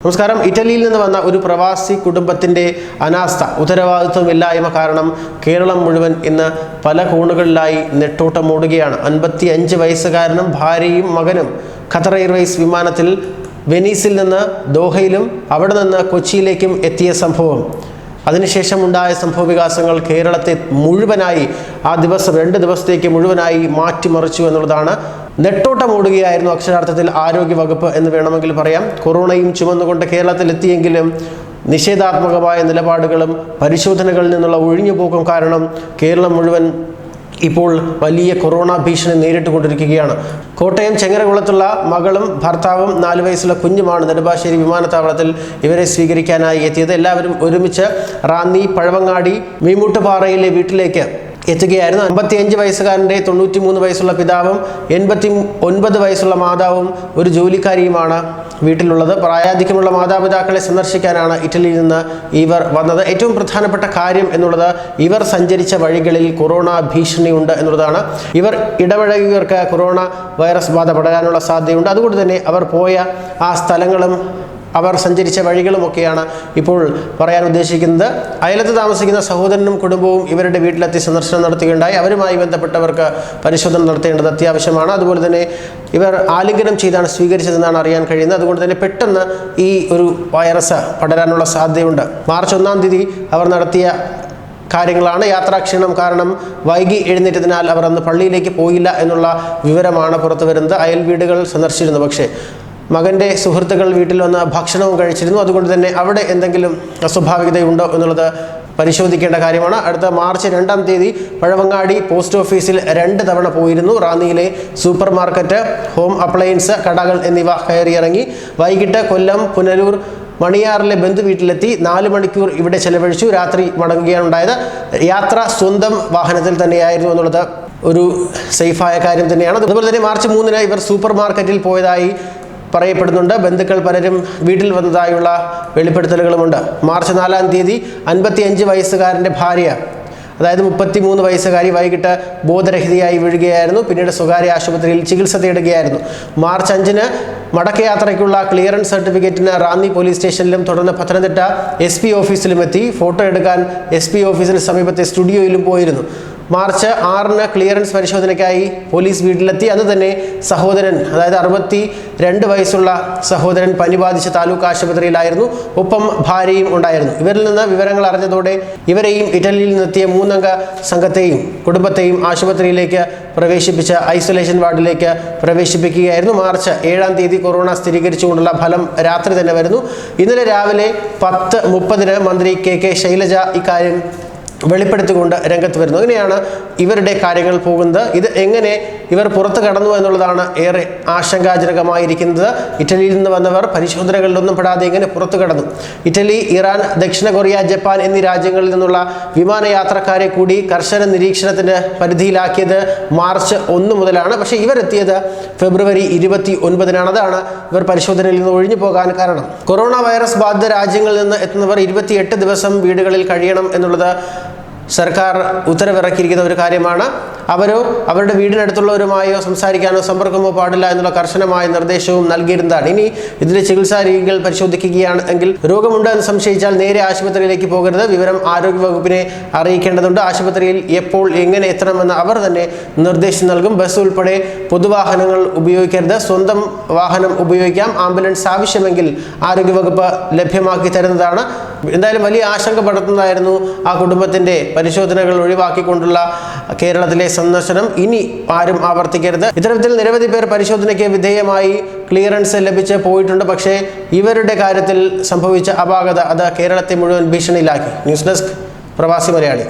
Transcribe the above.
നമസ്കാരം. ഇറ്റലിയിൽ നിന്ന് വന്ന ഒരു പ്രവാസി കുടുംബത്തിൻ്റെ അനാസ്ഥ, ഉത്തരവാദിത്വമില്ലായ്മ കാരണം കേരളം മുഴുവൻ ഇന്ന് പല കോണുകളിലായി നെട്ടോട്ടം ഓടുകയാണ്. 55 വയസ്സുകാരനും ഭാര്യയും മകനും ഖത്തർ എയർവേസ് വിമാനത്തിൽ വെനീസിൽ നിന്ന് ദോഹയിലും അവിടെ നിന്ന് കൊച്ചിയിലേക്കും എത്തിയ സംഭവം, അതിനുശേഷം ഉണ്ടായ സംഭവവികാസങ്ങൾ കേരളത്തെ മുഴുവനായി ആ ദിവസം 2 ദിവസത്തേക്ക് മുഴുവനായി മാറ്റിമറിച്ചു എന്നുള്ളതാണ്. നെട്ടോട്ടം ഓടുകയായിരുന്നു അക്ഷരാർത്ഥത്തിൽ ആരോഗ്യവകുപ്പ് എന്ന് വേണമെങ്കിൽ പറയാം. കൊറോണയും ചുമന്നുകൊണ്ട് കേരളത്തിൽ എത്തിയെങ്കിലും നിഷേധാത്മകമായ നിലപാടുകളും പരിശോധനകളിൽ നിന്നുള്ള ഒഴിഞ്ഞുപോക്കും കാരണം കേരളം മുഴുവൻ ഇപ്പോൾ വലിയ കൊറോണ ഭീഷണി നേരിട്ടുകൊണ്ടിരിക്കുകയാണ്. കോട്ടയം ചെങ്ങരകുളത്തുള്ള മകളും ഭർത്താവും 4 വയസ്സുള്ള കുഞ്ഞുമാണ് നെടുമ്പാശ്ശേരി വിമാനത്താവളത്തിൽ ഇവരെ സ്വീകരിക്കാനായി എത്തിയത്. എല്ലാവരും ഒരുമിച്ച് റാന്നി പഴവങ്ങാടി മീമുട്ടുപാറയിലെ വീട്ടിലേക്ക് എത്തുകയായിരുന്നു. 55 വയസ്സുകാരൻ്റെ 93 വയസ്സുള്ള പിതാവും 89 വയസ്സുള്ള മാതാവും ഒരു ജോലിക്കാരിയുമാണ് വീട്ടിലുള്ളത്. പ്രായാധിക്യമുള്ള മാതാപിതാക്കളെ സന്ദർശിക്കാനാണ് ഇറ്റലിയിൽ നിന്ന് ഇവർ വന്നത്. ഏറ്റവും പ്രധാനപ്പെട്ട കാര്യം എന്നുള്ളത് ഇവർ സഞ്ചരിച്ച വഴികളിൽ കൊറോണ ഭീഷണിയുണ്ട് എന്നുള്ളതാണ്. ഇവർ ഇടപഴകിയവർക്ക് കൊറോണ വൈറസ് ബാധ പടരാനുള്ള സാധ്യതയുണ്ട്. അതുകൊണ്ട് തന്നെ അവർ പോയ ആ സ്ഥലങ്ങളും അവർ സഞ്ചരിച്ച വഴികളുമൊക്കെയാണ് ഇപ്പോൾ പറയാൻ ഉദ്ദേശിക്കുന്നത്. അയലത്ത് താമസിക്കുന്ന സഹോദരനും കുടുംബവും ഇവരുടെ വീട്ടിലെത്തി സന്ദർശനം നടത്തുകയുണ്ടായി. അവരുമായി ബന്ധപ്പെട്ടവർക്ക് പരിശോധന നടത്തേണ്ടത് അത്യാവശ്യമാണ്. അതുപോലെ തന്നെ ഇവർ ആലിംഗനം ചെയ്താണ് സ്വീകരിച്ചതെന്നാണ് അറിയാൻ കഴിയുന്നത്. അതുകൊണ്ട് തന്നെ പെട്ടെന്ന് ഈ ഒരു വൈറസ് പടരാനുള്ള സാധ്യതയുണ്ട്. മാർച്ച് 1-ാം തീയതി അവർ നടത്തിയ കാര്യങ്ങളാണ്. യാത്രാക്ഷീണം കാരണം വൈകി എഴുന്നേറ്റതിനാൽ അവർ അന്ന് പള്ളിയിലേക്ക് പോയില്ല എന്നുള്ള വിവരമാണ് പുറത്തു വരുന്നത്. അയൽ വീടുകൾ സന്ദർശിച്ചിരുന്നു. പക്ഷേ മകൻ്റെ സുഹൃത്തുക്കൾ വീട്ടിൽ വന്ന് ഭക്ഷണവും കഴിച്ചിരുന്നു. അതുകൊണ്ട് തന്നെ അവിടെ എന്തെങ്കിലും അസ്വാഭാവികതയുണ്ടോ എന്നുള്ളത് പരിശോധിക്കേണ്ട കാര്യമാണ്. അടുത്ത മാർച്ച് 2-ാം തീയതി പഴവങ്ങാടി പോസ്റ്റ് ഓഫീസിൽ 2 തവണ പോയിരുന്നു. റാന്നിയിലെ സൂപ്പർ മാർക്കറ്റ്, ഹോം അപ്ലയൻസ് കടകൾ എന്നിവ കയറിയിറങ്ങി. വൈകിട്ട് കൊല്ലം പുനലൂർ മണിയാറിലെ ബന്ധു വീട്ടിലെത്തി 4 മണിക്കൂർ ഇവിടെ ചെലവഴിച്ചു. രാത്രി മടങ്ങുകയാണ് ഉണ്ടായത്. യാത്ര സ്വന്തം വാഹനത്തിൽ തന്നെയായിരുന്നു എന്നുള്ളത് ഒരു സേഫായ കാര്യം തന്നെയാണ്. അതുപോലെ തന്നെ മാർച്ച് 3-ന് ഇവർ സൂപ്പർ മാർക്കറ്റിൽ പോയതായി പറയപ്പെടുന്നുണ്ട്. ബന്ധുക്കൾ പലരും വീട്ടിൽ വന്നതായുള്ള വെളിപ്പെടുത്തലുകളുമുണ്ട്. മാർച്ച് 4-ാം തീയതി 55 വയസ്സുകാരൻ്റെ ഭാര്യ, അതായത് 33 വയസ്സുകാരി വൈകിട്ട് ബോധരഹിതയായി വീഴുകയായിരുന്നു. പിന്നീട് സ്വകാര്യ ആശുപത്രിയിൽ ചികിത്സ തേടുകയായിരുന്നു. മാർച്ച് 5-ന് മടക്കയാത്രയ്ക്കുള്ള ക്ലിയറൻസ് സർട്ടിഫിക്കറ്റിന് റാന്നി പോലീസ് സ്റ്റേഷനിലും തുടർന്ന് പത്തനംതിട്ട SP ഓഫീസിലും എത്തി. ഫോട്ടോ എടുക്കാൻ SP ഓഫീസിന് സമീപത്തെ സ്റ്റുഡിയോയിലും പോയിരുന്നു. മാർച്ച് 6-ന് ക്ലിയറൻസ് പരിശോധനയ്ക്കായി പോലീസ് വീട്ടിലെത്തി. അന്ന് തന്നെ സഹോദരൻ, അതായത് 62 വയസ്സുള്ള സഹോദരൻ പനി ബാധിച്ച താലൂക്ക് ആശുപത്രിയിലായിരുന്നു. ഒപ്പം ഭാര്യയും ഉണ്ടായിരുന്നു. ഇവരിൽ നിന്ന് വിവരങ്ങൾ അറിഞ്ഞതോടെ ഇവരെയും ഇറ്റലിയിൽ നിന്നെത്തിയ 3-അംഗ സംഘത്തെയും കുടുംബത്തെയും ആശുപത്രിയിലേക്ക് പ്രവേശിപ്പിച്ച് ഐസൊലേഷൻ വാർഡിലേക്ക് പ്രവേശിപ്പിക്കുകയായിരുന്നു. മാർച്ച് 7-ാം തീയതി കൊറോണ സ്ഥിരീകരിച്ചുകൊണ്ടുള്ള ഫലം രാത്രി തന്നെ വരുന്നു. ഇന്നലെ രാവിലെ 10:30-ന് മന്ത്രി KK ശൈലജ ഇക്കാര്യം വെളിപ്പെടുത്തിക്കൊണ്ട് രംഗത്ത് വരുന്നു. അങ്ങനെയാണ് ഇവരുടെ കാര്യങ്ങൾ പോകുന്നത്. ഇത് എങ്ങനെ ഇവർ പുറത്തു കടന്നു എന്നുള്ളതാണ് ഏറെ ആശങ്കാജനകമായിരിക്കുന്നത്. ഇറ്റലിയിൽ നിന്ന് വന്നവർ പരിശോധനകളിലൊന്നും പെടാതെ എങ്ങനെ പുറത്തു കടന്നു? ഇറ്റലി, ഇറാൻ, ദക്ഷിണ കൊറിയ, ജപ്പാൻ എന്നീ രാജ്യങ്ങളിൽ നിന്നുള്ള വിമാനയാത്രക്കാരെ കൂടി കർശന നിരീക്ഷണത്തിന് പരിധിയിലാക്കിയത് മാർച്ച് 1 മുതലാണ്. പക്ഷേ ഇവരെത്തിയത് ഫെബ്രുവരി 29-നാണ്. അതാണ് ഇവർ പരിശോധനയിൽ നിന്ന് ഒഴിഞ്ഞു പോകാൻ കാരണം. കൊറോണ വൈറസ് ബാധിത രാജ്യങ്ങളിൽ നിന്ന് എത്തുന്നവർ 28 ദിവസം വീടുകളിൽ കഴിയണം എന്നുള്ളത് സർക്കാർ ഉത്തരവിറക്കിയിരിക്കുന്ന ഒരു കാര്യമാണ്. അവരോ അവരുടെ വീടിനടുത്തുള്ളവരുമായോ സംസാരിക്കാനോ സമ്പർക്കമോ പാടില്ല എന്നുള്ള കർശനമായ നിർദ്ദേശവും നൽകിയിരുന്നതാണ്. ഇനി ഇതിന്റെ ചികിത്സാ രീതികൾ പരിശോധിക്കുകയാണ് എങ്കിൽ രോഗമുണ്ട് എന്ന് സംശയിച്ചാൽ നേരെ ആശുപത്രിയിലേക്ക് പോകരുത്. വിവരം ആരോഗ്യവകുപ്പിനെ അറിയിക്കേണ്ടതുണ്ട്. ആശുപത്രിയിൽ എപ്പോൾ എങ്ങനെ എത്തണമെന്ന് അവർ തന്നെ നിർദ്ദേശം നൽകും. ബസ് ഉൾപ്പെടെ പൊതുവാഹനങ്ങൾ ഉപയോഗിക്കരുത്. സ്വന്തം വാഹനം ഉപയോഗിക്കാം. ആംബുലൻസ് ആവശ്യമെങ്കിൽ ആരോഗ്യവകുപ്പ് ലഭ്യമാക്കി തരുന്നതാണ്. എന്തായാലും വലിയ ആശങ്ക പടർത്തുന്നതായിരുന്നു ആ കുടുംബത്തിൻ്റെ പരിശോധനകൾ ഒഴിവാക്കിക്കൊണ്ടുള്ള കേരളത്തിലെ സന്ദർശനം. ഇനി ആരും ആവർത്തിക്കരുത്. ഇത്തരത്തിൽ നിരവധി പേർ പരിശോധനയ്ക്ക് വിധേയമായി ക്ലിയറൻസ് ലഭിച്ച് പോയിട്ടുണ്ട്. പക്ഷേ ഇവരുടെ കാര്യത്തിൽ സംഭവിച്ച അപാകത അത് കേരളത്തെ മുഴുവൻ ഭീഷണിയിലാക്കി. ന്യൂസ് ഡെസ്ക് പ്രവാസി മലയാളി.